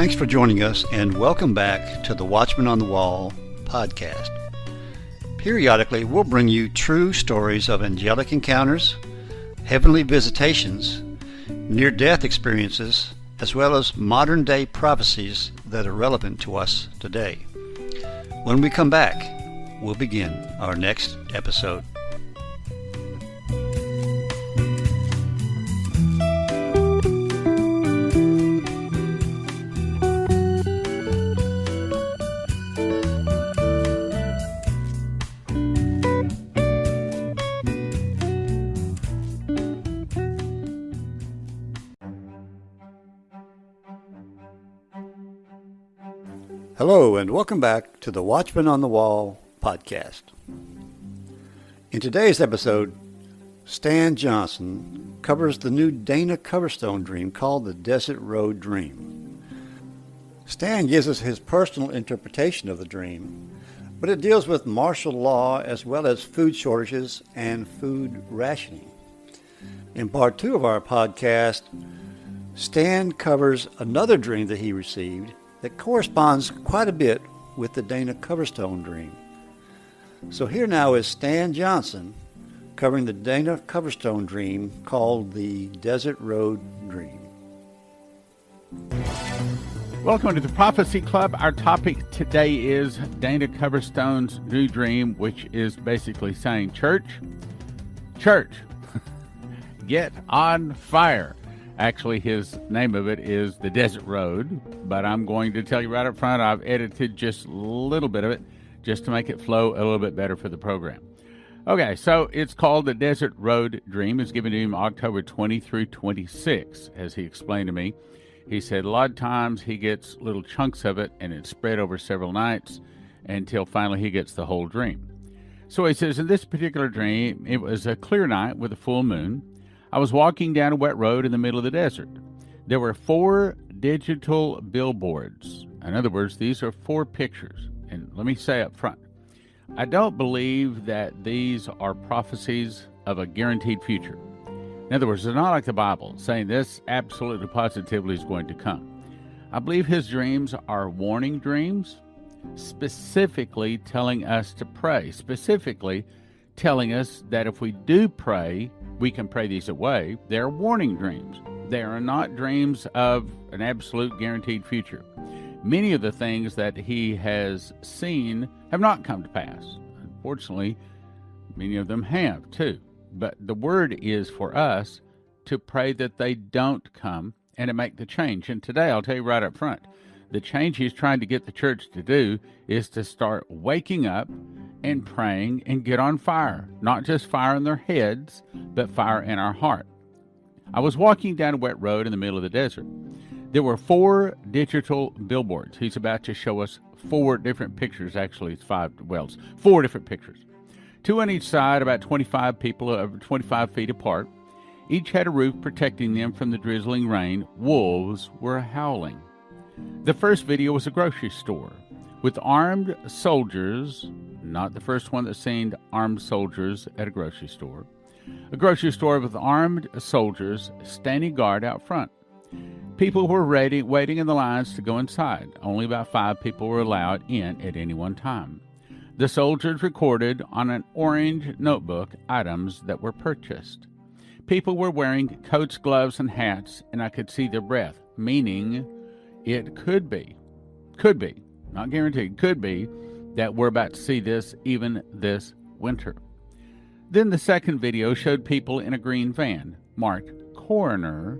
Thanks for joining us, and welcome back to the Watchman on the Wall podcast. Periodically, we'll bring you true stories of angelic encounters, heavenly visitations, near-death experiences, as well as modern-day prophecies that are relevant to us today. When we come back, we'll begin our next episode. Hello, and welcome back to the Watchman on the Wall podcast. In today's episode, Stan Johnson covers the new Dana Coverstone dream called the Desert Road Dream. Stan gives us his personal interpretation of the dream, but it deals with martial law as well as food shortages and food rationing. In part 2 of our podcast, Stan covers another dream that he received that corresponds quite a bit with the Dana Coverstone dream. So here now is Stan Johnson covering the Dana Coverstone dream called the Desert Road Dream. Welcome to the Prophecy Club. Our topic today is Dana Coverstone's new dream, which is basically saying, church, get on fire. Actually, his name of it is The Desert Road, but I'm going to tell you right up front, I've edited just a little bit of it just to make it flow a little bit better for the program. Okay, so it's called The Desert Road Dream. It's given to him October 20 through 26, as he explained to me. He said a lot of times he gets little chunks of it, and it's spread over several nights until finally he gets the whole dream. So he says, in this particular dream, it was a clear night with a full moon. I was walking down a wet road in the middle of the desert. There were 4 digital billboards. In other words, these are 4 pictures. And let me say up front, I don't believe that these are prophecies of a guaranteed future. In other words, they're not like the Bible, saying this absolutely positively is going to come. I believe his dreams are warning dreams, specifically telling us to pray, specifically telling us that if we do pray, we can pray these away. They're warning dreams. They are not dreams of an absolute guaranteed future. Many of the things that he has seen have not come to pass. Unfortunately, many of them have too. But the word is for us to pray that they don't come and to make the change. And today, I'll tell you right up front, the change he's trying to get the church to do is to start waking up and praying and get on fire. Not just fire in their heads, but fire in our heart. I was walking down a wet road in the middle of the desert. There were 4 digital billboards. He's about to show us 4 different pictures. Actually, it's 4 different pictures. 2 on each side, about 25 people, 25 feet apart. Each had a roof protecting them from the drizzling rain. Wolves were howling. The first video was a grocery store with armed soldiers, not the first one that's seen armed soldiers at a grocery store. A grocery store with armed soldiers standing guard out front. People were waiting in the lines to go inside. Only about 5 people were allowed in at any one time. The soldiers recorded on an orange notebook items that were purchased. People were wearing coats, gloves, and hats, and I could see their breath, meaning it could be, not guaranteed, could be that we're about to see this even this winter. Then the second video showed people in a green van, marked Coroner,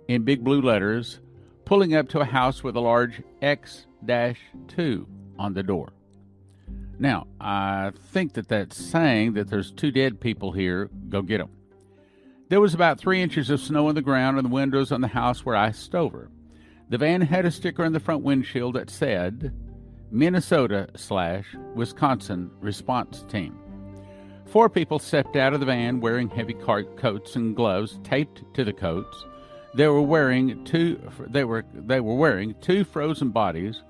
in big blue letters, pulling up to a house with a large X-2 on the door. Now, I think that's saying that there's 2 dead people here, go get them. There was about 3 inches of snow on the ground and the windows on the house were iced over. The van had a sticker on the front windshield that said, Minnesota/Wisconsin Response Team. 4 people stepped out of the van wearing heavy coats and gloves taped to the coats. They were wearing 2 frozen bodies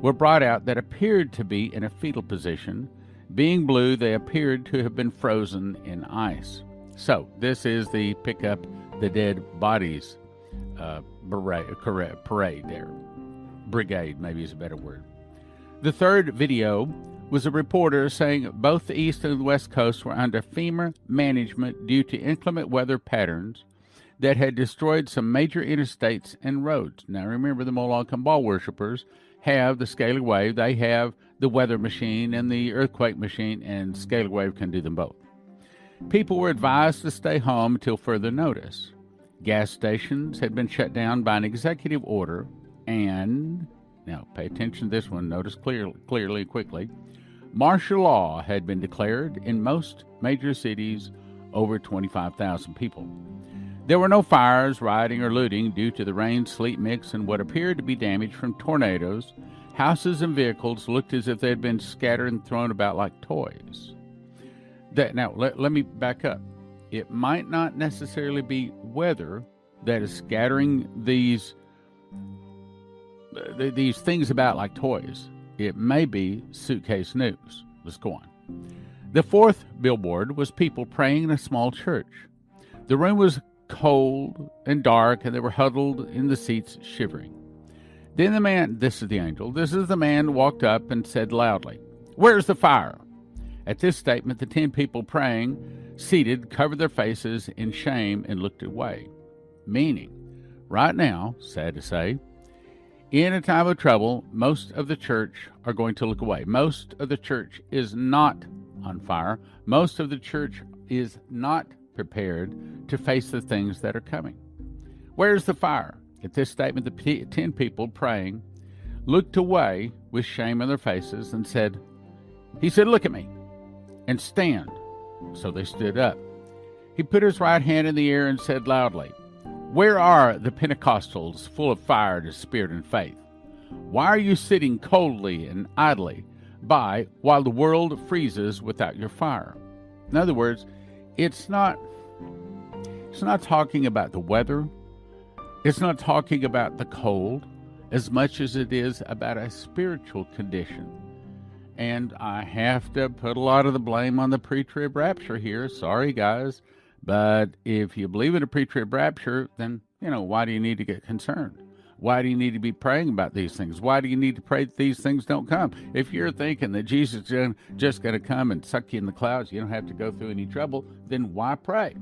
were brought out that appeared to be in a fetal position. Being blue, they appeared to have been frozen in ice. So this is the pick up the dead bodies parade there. brigade, maybe is a better word. The third video was a reporter saying both the east and the west coast were under FEMA management due to inclement weather patterns that had destroyed some major interstates and roads. Now remember, the Moloch-Ball worshippers have the scalar wave. They have the weather machine and the earthquake machine, and scalar wave can do them both. People were advised to stay home until further notice. Gas stations had been shut down by an executive order, and, now pay attention to this one, notice clearly, quickly, martial law had been declared in most major cities, over 25,000 people. There were no fires, rioting, or looting due to the rain-sleet mix and what appeared to be damage from tornadoes. Houses and vehicles looked as if they had been scattered and thrown about like toys. Now, let me back up. It might not necessarily be weather that is scattering these things about like toys. It may be suitcase news. Let's go on. The fourth billboard was people praying in a small church. The room was cold and dark, and they were huddled in the seats shivering. Then the man, this is the angel, this is the man, walked up and said loudly, "Where's the fire?" At this statement, the 10 people praying, seated, covered their faces in shame and looked away. Meaning, right now, sad to say, in a time of trouble, most of the church are going to look away. Most of the church is not on fire. Most of the church is not prepared to face the things that are coming. Where's the fire? At this statement, the 10 people praying looked away with shame on their faces and said, he said, "Look at me and stand." So they stood up. He put his right hand in the air and said loudly, "Where are the Pentecostals full of fire to spirit and faith? Why are you sitting coldly and idly by while the world freezes without your fire?" In other words, it's not talking about the weather. It's not talking about the cold as much as it is about a spiritual condition. And I have to put a lot of the blame on the pre-trib rapture here. Sorry, guys. But if you believe in a pre-trib rapture, then, why do you need to get concerned? Why do you need to be praying about these things? Why do you need to pray that these things don't come? If you're thinking that Jesus is just going to come and suck you in the clouds, you don't have to go through any trouble, then why pray?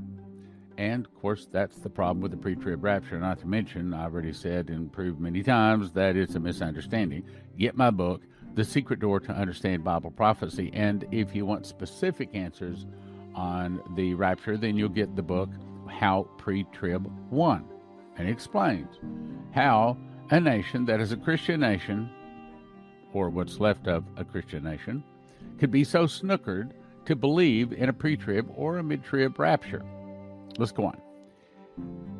And, of course, that's the problem with the pre-trib rapture. Not to mention, I've already said and proved many times that it's a misunderstanding. Get my book, The Secret Door to Understand Bible Prophecy. And if you want specific answers on the rapture, then you'll get the book, How Pre-Trib Won. And it explains how a nation that is a Christian nation, or what's left of a Christian nation, could be so snookered to believe in a pre-trib or a mid-trib rapture. Let's go on.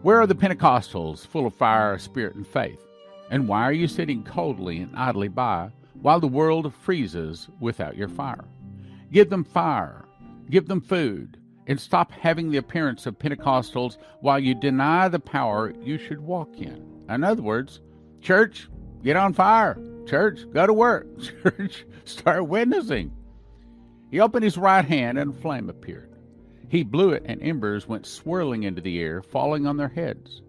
Where are the Pentecostals full of fire, spirit, and faith? And why are you sitting coldly and idly by while the world freezes without your fire? Give them fire, give them food, and stop having the appearance of Pentecostals while you deny the power you should walk in. In other words, church, get on fire. Church, go to work. Church, start witnessing. He opened his right hand and a flame appeared. He blew it and embers went swirling into the air, falling on their heads.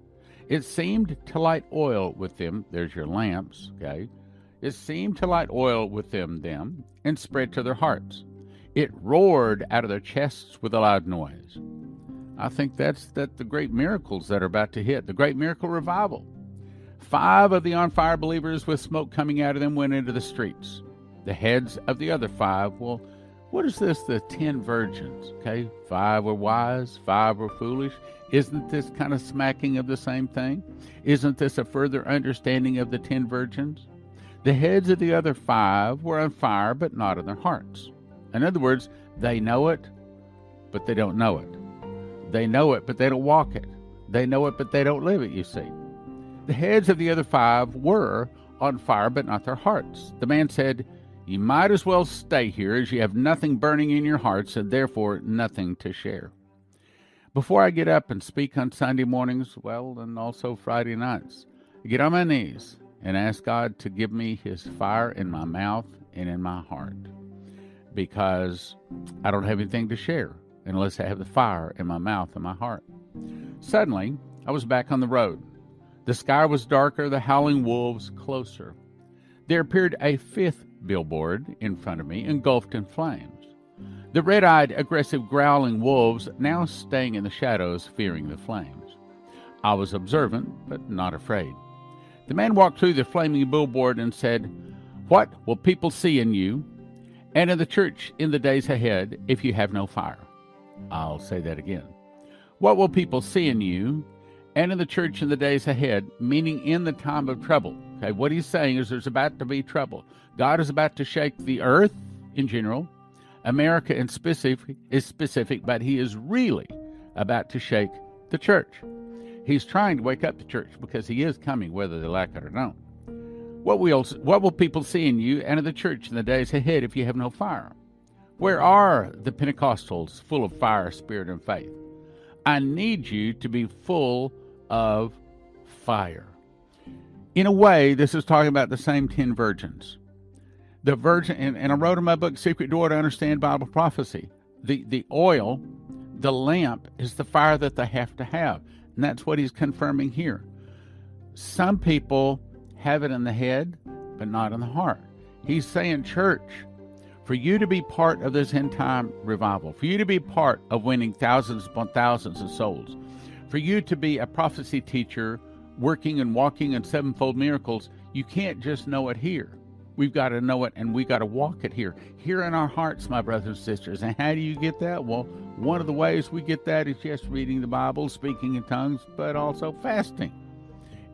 It seemed to light oil with them. There's your lamps, okay? It seemed to light oil with them, and spread to their hearts. It roared out of their chests with a loud noise. I think that's the great miracles that are about to hit, the great miracle revival. 5 of the on-fire believers with smoke coming out of them went into the streets. The heads of the other 5, well, what is this, the 10 virgins, okay? 5 were wise, 5 were foolish. Isn't this kind of smacking of the same thing? Isn't this a further understanding of the 10 virgins? The heads of the other 5 were on fire, but not in their hearts. In other words, they know it, but they don't know it. They know it, but they don't walk it. They know it, but they don't live it, you see. The heads of the other 5 were on fire, but not their hearts. The man said, "You might as well stay here, as you have nothing burning in your hearts, and therefore nothing to share." Before I get up and speak on Sunday mornings, and also Friday nights, I get on my knees and ask God to give me his fire in my mouth and in my heart, because I don't have anything to share unless I have the fire in my mouth and my heart. Suddenly, I was back on the road. The sky was darker, the howling wolves closer. There appeared a fifth billboard in front of me, engulfed in flames. The red-eyed, aggressive, growling wolves now staying in the shadows, fearing the flames. I was observant, but not afraid. The man walked through the flaming billboard and said, "What will people see in you and in the church in the days ahead if you have no fire?" I'll say that again. What will people see in you and in the church in the days ahead, meaning in the time of trouble? Okay, what he's saying is there's about to be trouble. God is about to shake the earth in general. America in specific, but he is really about to shake the church. He's trying to wake up the church because he is coming, whether they like it or not. What will people see in you and in the church in the days ahead if you have no fire? Where are the Pentecostals full of fire, spirit, and faith? I need you to be full of fire. In a way, this is talking about the same 10 virgins. The virgin, and I wrote in my book, Secret Door to Understand Bible Prophecy, the oil, the lamp, is the fire that they have to have. And that's what he's confirming here. Some people have it in the head, but not in the heart. He's saying, church, for you to be part of this end time revival, for you to be part of winning thousands upon thousands of souls, for you to be a prophecy teacher working and walking in sevenfold miracles, you can't just know it here. We've got to know it, and we got to walk it here in our hearts, my brothers and sisters. And how do you get that? Well, one of the ways we get that is just reading the Bible, speaking in tongues, but also fasting.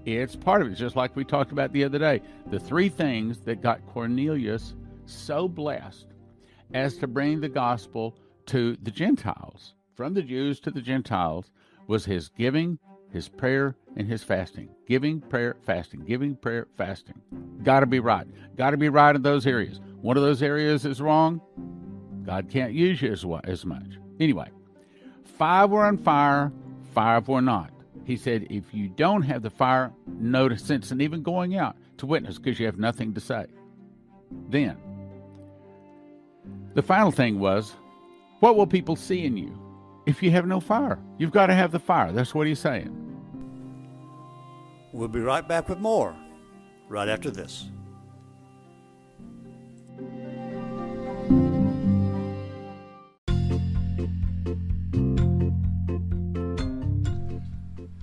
It's part of it, just like we talked about the other day. The three things that got Cornelius so blessed as to bring the gospel to the Gentiles, from the Jews to the Gentiles, was his giving, his prayer, and his fasting. Giving, prayer, fasting. Giving, prayer, fasting. Got to be right. Got to be right in those areas. One of those areas is wrong, God can't use you as much. Anyway, 5 were on fire, 5 were not. He said, if you don't have the fire, no sense in even going out to witness because you have nothing to say. Then, the final thing was, what will people see in you if you have no fire? You've got to have the fire. That's what he's saying. We'll be right back with more right after this.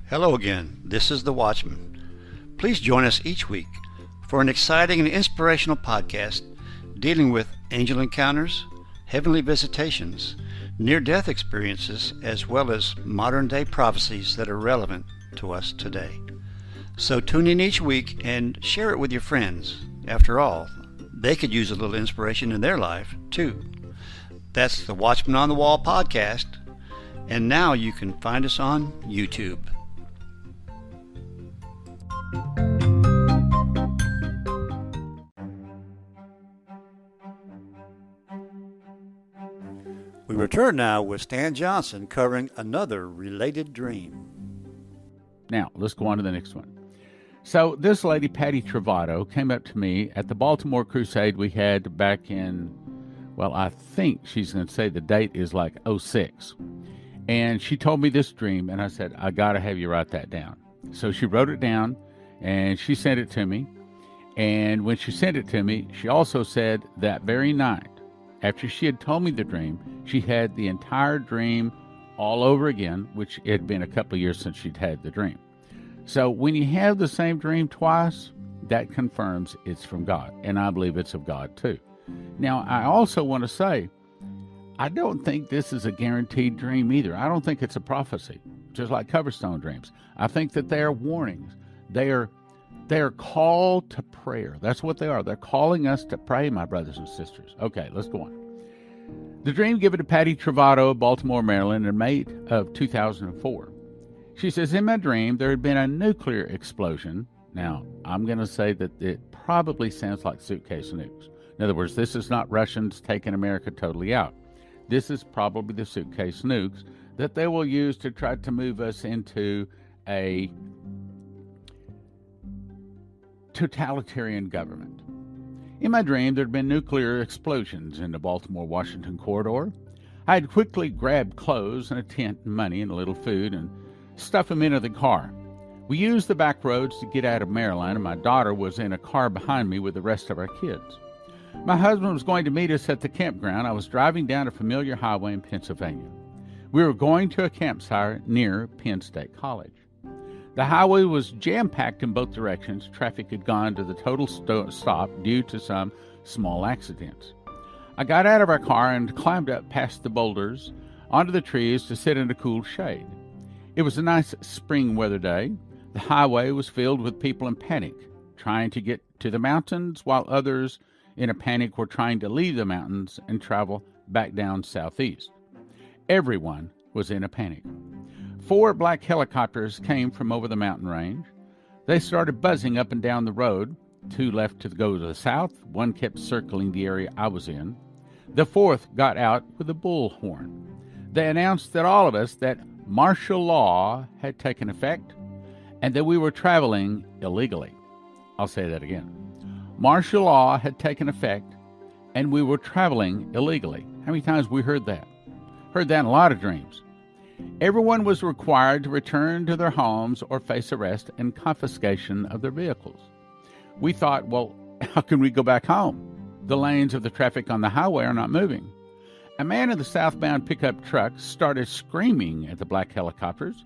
Hello again. This is The Watchman. Please join us each week for an exciting and inspirational podcast dealing with angel encounters, heavenly visitations, near-death experiences, as well as modern-day prophecies that are relevant to us today. So tune in each week and share it with your friends. After all, they could use a little inspiration in their life, too. That's the Watchman on the Wall podcast, and now you can find us on YouTube. We return now with Stan Johnson covering another related dream. Now, let's go on to the next one. So this lady, Patty Travato, came up to me at the Baltimore crusade we had back in, well, I think she's going to say the date is like 06. And she told me this dream, and I said, I got to have you write that down. So she wrote it down, and she sent it to me. And when she sent it to me, she also said that very night, after she had told me the dream, she had the entire dream all over again, which it had been a couple of years since she'd had the dream. So when you have the same dream twice, that confirms it's from God, and I believe it's of God too. Now, I also want to say, I don't think this is a guaranteed dream either. I don't think it's a prophecy, just like Coverstone dreams. I think that they are warnings. They are called to prayer. That's what they are. They're calling us to pray, my brothers and sisters. Okay, let's go on. The dream given to Patty Travato of Baltimore, Maryland in May of 2004. She says, in my dream, there had been a nuclear explosion. Now, I'm going to say that it probably sounds like suitcase nukes. In other words, this is not Russians taking America totally out. This is probably the suitcase nukes that they will use to try to move us into a totalitarian government. In my dream, there had been nuclear explosions in the Baltimore-Washington corridor. I had quickly grabbed clothes and a tent and money and a little food and stuffed them into the car. We used the back roads to get out of Maryland, and my daughter was in a car behind me with the rest of our kids. My husband was going to meet us at the campground. I was driving down a familiar highway in Pennsylvania. We were going to a campsite near Penn State College. The highway was jam-packed in both directions. Traffic had gone to the total stop due to some small accidents. I got out of our car and climbed up past the boulders onto the trees to sit in the cool shade. It was a nice spring weather day. The highway was filled with people in panic, trying to get to the mountains, while others in a panic were trying to leave the mountains and travel back down southeast. Everyone was in a panic. 4 black helicopters came from over the mountain range. They started buzzing up and down the road. 2 left to go to the south. 1 kept circling the area I was in. The 4th got out with a bullhorn. They announced that all of us that martial law had taken effect and that we were traveling illegally. I'll say that again. Martial law had taken effect and we were traveling illegally. How many times we heard that? Heard that in a lot of dreams. Everyone was required to return to their homes or face arrest and confiscation of their vehicles. We thought, well, how can we go back home? The lanes of the traffic on the highway are not moving. A man in the southbound pickup truck started screaming at the black helicopters.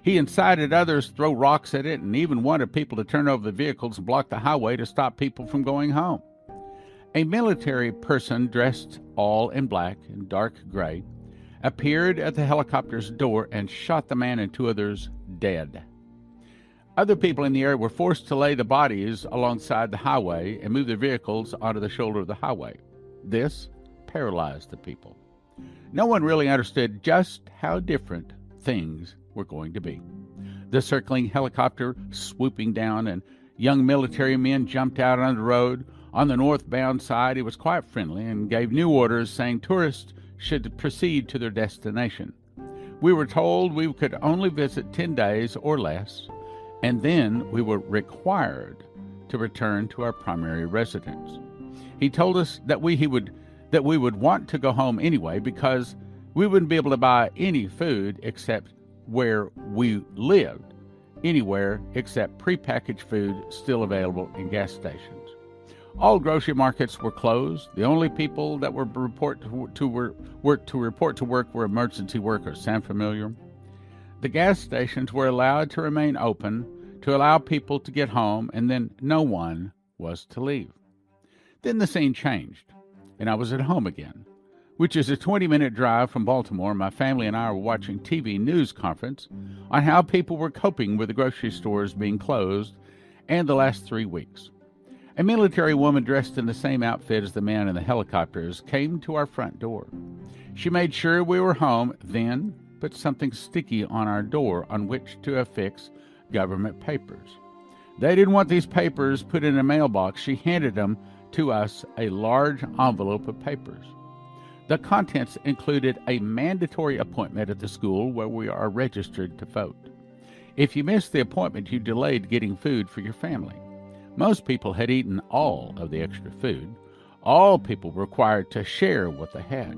He incited others to throw rocks at it and even wanted people to turn over the vehicles and block the highway to stop people from going home. A military person dressed all in black and dark gray appeared at the helicopter's door and shot the man and 2 others dead. Other people in the area were forced to lay the bodies alongside the highway and move their vehicles onto the shoulder of the highway. This paralyzed the people. No one really understood just how different things were going to be. The circling helicopter swooping down and young military men jumped out on the road. On the northbound side, it was quite friendly and gave new orders saying tourists should proceed to their destination. We were told we could only visit 10 days or less, and then we were required to return to our primary residence. He told us that we would want to go home anyway because we wouldn't be able to buy any food except where we lived, anywhere except prepackaged food still available in gas stations. All grocery markets were closed. The only people that were report to work were emergency workers. Sound familiar? The gas stations were allowed to remain open to allow people to get home, and then no one was to leave. Then the scene changed, and I was at home again, which is a 20-minute drive from Baltimore. My family and I were watching TV news conference on how people were coping with the grocery stores being closed and the last 3 weeks. A military woman dressed in the same outfit as the man in the helicopters came to our front door. She made sure we were home, then put something sticky on our door on which to affix government papers. They didn't want these papers put in a mailbox. She handed them to us, a large envelope of papers. The contents included a mandatory appointment at the school where we are registered to vote. If you missed the appointment, you delayed getting food for your family. Most people had eaten all of the extra food. All people were required to share what they had.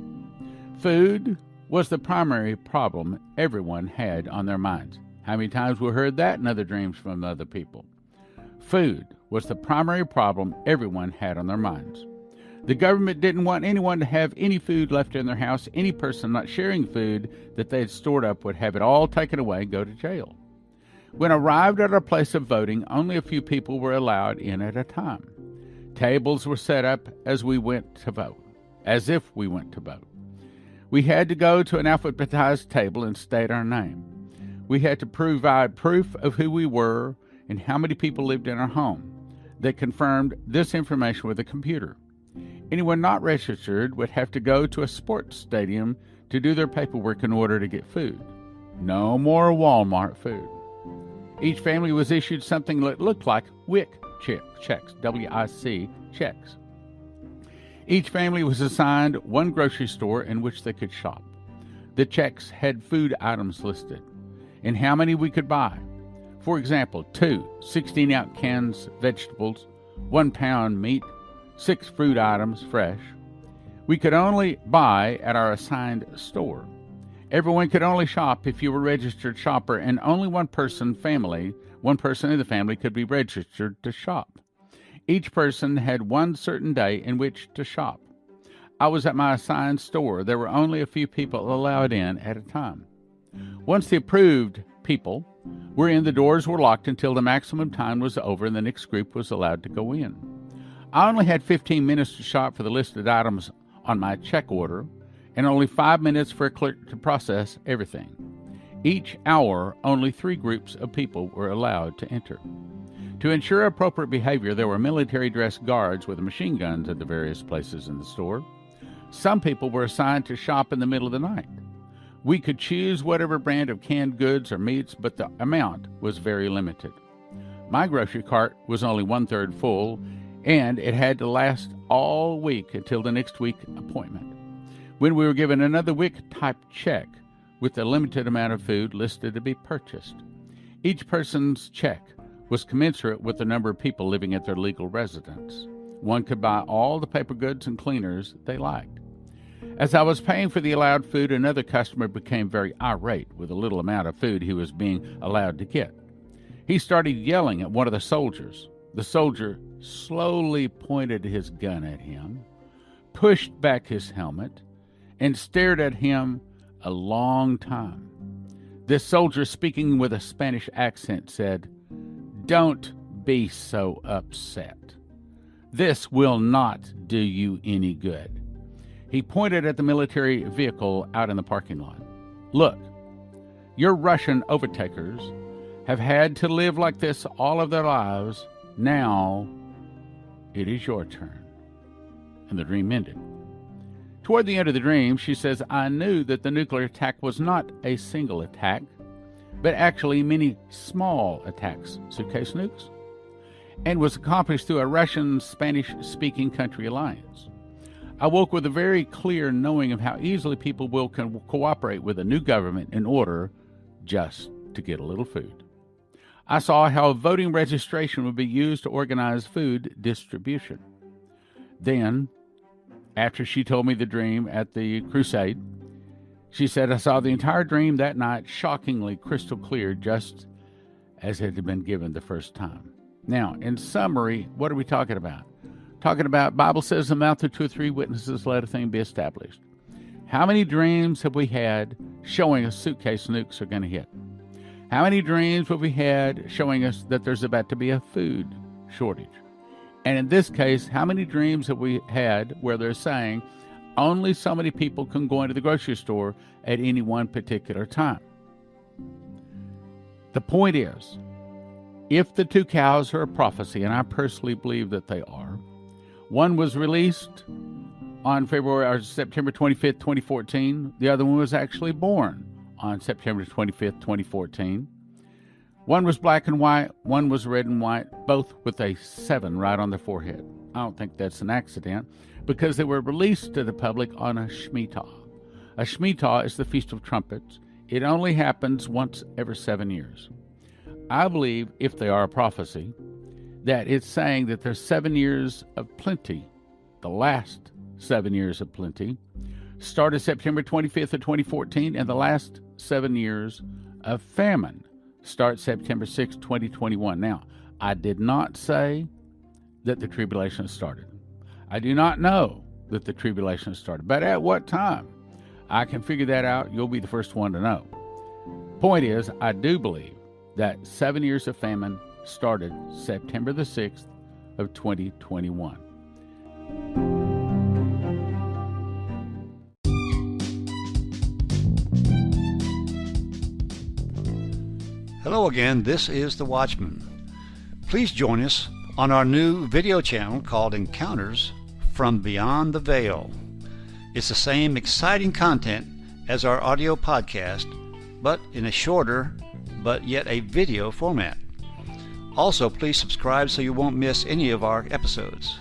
Food was the primary problem everyone had on their minds. How many times we heard that in other dreams from other people? Food was the primary problem everyone had on their minds. The government didn't want anyone to have any food left in their house. Any person not sharing food that they had stored up would have it all taken away and go to jail. When arrived at our place of voting, only a few people were allowed in at a time. Tables were set up as we went to vote, as if we went to vote. We had to go to an alphabetized table and state our name. We had to provide proof of who we were and how many people lived in our home. They confirmed this information with a computer. Anyone not registered would have to go to a sports stadium to do their paperwork in order to get food. No more Walmart food. Each family was issued something that looked like WIC checks, W-I-C checks. Each family was assigned one grocery store in which they could shop. The checks had food items listed and how many we could buy. For example, 2 16-ounce cans vegetables, 1 pound meat, 6 fruit items fresh. We could only buy at our assigned store. Everyone could only shop if you were a registered shopper, and only one person in the family could be registered to shop. Each person had one certain day in which to shop. I was at my assigned store. There were only a few people allowed in at a time. Once the approved people were in, the doors were locked until the maximum time was over and the next group was allowed to go in. I only had 15 minutes to shop for the listed items on my check order, and only 5 minutes for a clerk to process everything. Each hour, only 3 groups of people were allowed to enter. To ensure appropriate behavior, there were military-dressed guards with machine guns at the various places in the store. Some people were assigned to shop in the middle of the night. We could choose whatever brand of canned goods or meats, but the amount was very limited. My grocery cart was only 1/3 full, and it had to last all week until the next week appointment, when we were given another week-type check with a limited amount of food listed to be purchased. Each person's check was commensurate with the number of people living at their legal residence. One could buy all the paper goods and cleaners they liked. As I was paying for the allowed food, another customer became very irate with the little amount of food he was being allowed to get. He started yelling at one of the soldiers. The soldier slowly pointed his gun at him, pushed back his helmet, and stared at him a long time. This soldier, speaking with a Spanish accent, said, "Don't be so upset. This will not do you any good." He pointed at the military vehicle out in the parking lot. "Look, your Russian overtakers have had to live like this all of their lives. Now it is your turn." And the dream ended. Toward the end of the dream, she says, I knew that the nuclear attack was not a single attack, but actually many small attacks, suitcase nukes, and was accomplished through a Russian Spanish-speaking country alliance. I woke with a very clear knowing of how easily people will cooperate with a new government in order just to get a little food. I saw how voting registration would be used to organize food distribution. Then, after she told me the dream at the crusade, she said, I saw the entire dream that night shockingly crystal clear, just as it had been given the first time. Now, in summary, what are we talking about? Talking about, Bible says, the mouth of 2 or 3 witnesses let a thing be established. How many dreams have we had showing us suitcase nukes are going to hit? How many dreams have we had showing us that there's about to be a food shortage? And in this case, how many dreams have we had where they're saying only so many people can go into the grocery store at any one particular time? The point is, if the 2 cows are a prophecy, and I personally believe that they are, one was released on September 25th, 2014. The other one was actually born on September 25th, 2014. One was black and white, one was red and white, both with a 7 right on their forehead. I don't think that's an accident, because they were released to the public on a Shemitah. A Shemitah is the Feast of Trumpets. It only happens once every 7 years. I believe, if they are a prophecy, that it's saying that there's 7 years of plenty, the last 7 years of plenty, started September 25th of 2014, and the last 7 years of famine start September 6th, 2021. Now, I did not say that the tribulation started. I do not know that the tribulation started, but at what time? I can figure that out. You'll be the first one to know. Point is, I do believe that 7 years of famine started September the 6th of 2021. Hello again, this is The Watchman. Please join us on our new video channel called Encounters from Beyond the Veil. It's the same exciting content as our audio podcast, but in a shorter, but yet a video format. Also, please subscribe so you won't miss any of our episodes.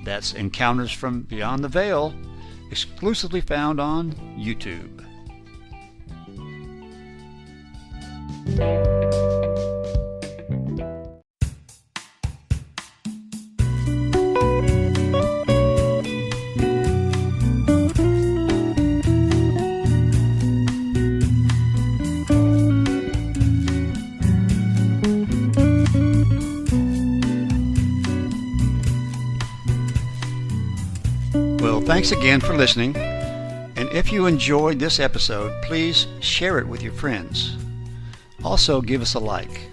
That's Encounters from Beyond the Veil, exclusively found on YouTube. Thanks again for listening. And if you enjoyed this episode, please share it with your friends. Also, give us a like.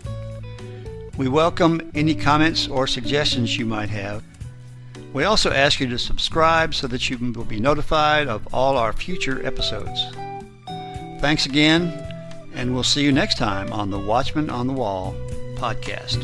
We welcome any comments or suggestions you might have. We also ask you to subscribe so that you will be notified of all our future episodes. Thanks again, and we'll see you next time on the Watchman on the Wall podcast.